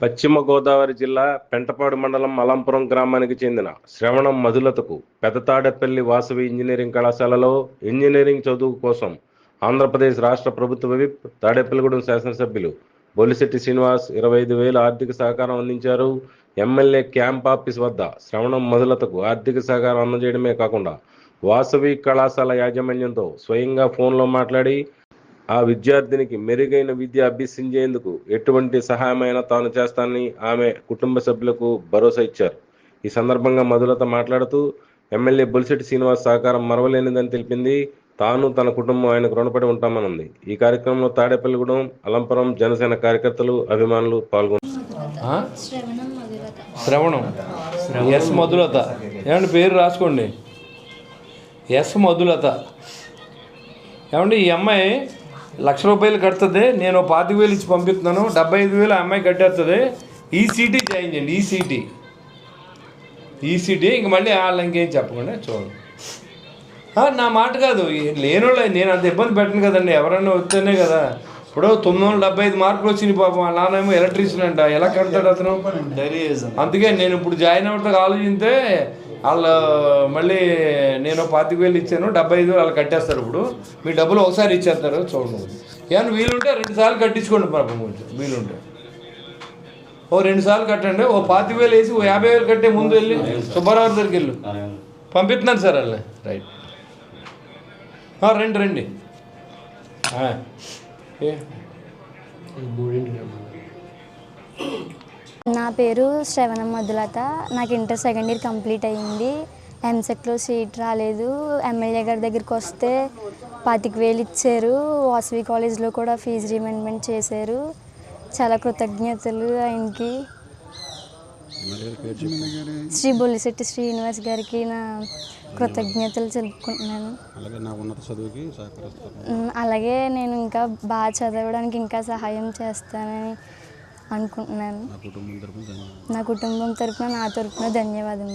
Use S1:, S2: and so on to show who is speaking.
S1: పశ్చిమ గోదావరి జిల్లా పెంటపాడు మండలం అలంపురం గ్రామానికి చెందిన శ్రవణం మధులతకు పెదతాడేపల్లి వాసవి ఇంజనీరింగ్ కళాశాలలో ఇంజనీరింగ్ చదువు కోసం ఆంధ్రప్రదేశ్ రాష్ట్ర ప్రభుత్వ విప్ తాడేపల్లిగూడెం శాసనసభ్యులు బొలిశెట్టి శ్రీనివాస్ 25,000 ఆర్థిక సహకారం అందించారు. ఎమ్మెల్యే క్యాంప్ ఆఫీస్ వద్ద శ్రవణం మధులతకు ఆర్థిక సహకారం అందజేయడమే కాకుండా వాసవి కళాశాల యాజమాన్యంతో స్వయంగా ఫోన్లో మాట్లాడి ఆ విద్యార్థినికి మెరుగైన విద్య అభ్యసించేందుకు ఎటువంటి సహాయమైనా తాను చేస్తానని ఆమె కుటుంబ సభ్యులకు భరోసా ఇచ్చారు. ఈ సందర్భంగా మధులత మాట్లాడుతూ ఎమ్మెల్యే బొలిశెట్టి శ్రీనివాస్ సహకారం మరవలేనిదని తెలిపింది. తాను తన కుటుంబం ఆయనకు రుణపడి ఉంటామన్నది. ఈ కార్యక్రమంలో తాడేపల్లిగూడెం, అలంపురం జనసేన కార్యకర్తలు, అభిమానులు పాల్గొన్నారు.
S2: శ్రవణం ఎస్ మధులత ఏమండి, పేరు రాసుకోండి. ఎస్ మధులత ఏమండి, ఈ అమ్మాయి ₹1,00,000 కడుతుంది. నేను 25,000 ఇచ్చి పంపిస్తున్నాను. 75,000 అమ్మాయి కట్టేస్తుంది. ఈసీటీ జాయిన్ చేయండి. ఈసీటీ ఇంక మళ్ళీ వాళ్ళు ఇంకేం చెప్పకుండా చూడండి. నా మాట కాదు, లేనోళ్ళ నేను అంత ఇబ్బంది పెట్టను కదండి. ఎవరన్నా వస్తేనే కదా. ఇప్పుడు 975 మార్కులు వచ్చినాయి పాపం. వాళ్ళ నాన్నేమో ఎలక్ట్రీషియన్ అంట. ఎలా కడతాడు అతను? అందుకే నేను ఇప్పుడు జాయిన్ అవ్వడానికి ఆలోచిస్తే వాళ్ళు మళ్ళీ నేను 25,000 ఇచ్చాను, 75,000 వాళ్ళు కట్టేస్తారు. ఇప్పుడు మీ డబ్బులు ఒకసారి ఇచ్చేస్తారు. చూడండి, ఏమన్నా వీలుంటే 2 సార్లు కట్టించుకోండి పాపం. కొంచెం వీలుంటే 2 సార్లు కట్టండి. 25,000 వేసి 50,000 కట్టే ముందు వెళ్ళి సుబ్బారావు దగ్గరికి వెళ్ళు. పంపిస్తున్నాను సార్ వాళ్ళని. రైట్, రండి.
S3: నా పేరు శ్రవణం మధులత. నాకు ఇంటర్ సెకండ్ ఇయర్ కంప్లీట్ అయ్యింది. ఎంసెట్లో సీట్ రాలేదు. ఎమ్మెల్యే గారి దగ్గరికి వస్తే 25,000 ఇచ్చారు. వాసవి కాలేజ్లో కూడా ఫీజు రీమెంబర్మెంట్ చేశారు. చాలా కృతజ్ఞతలు ఆయనకి. శ్రీ బొలిశెట్టి శ్రీనివాస్ గారికి నా కృతజ్ఞతలు తెలుపుకుంటున్నాను. అలాగే నేను ఇంకా బాగా చదవడానికి ఇంకా సహాయం చేస్తానని అనుకుంటున్నాను. నా కుటుంబం తరపున నా తరపున ధన్యవాదములు.